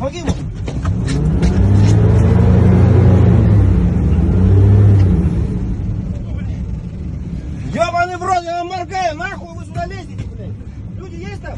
Погиб. Ёбаный в рот, я вам моргаю, нахуй вы сюда лезете, блядь. Люди есть там?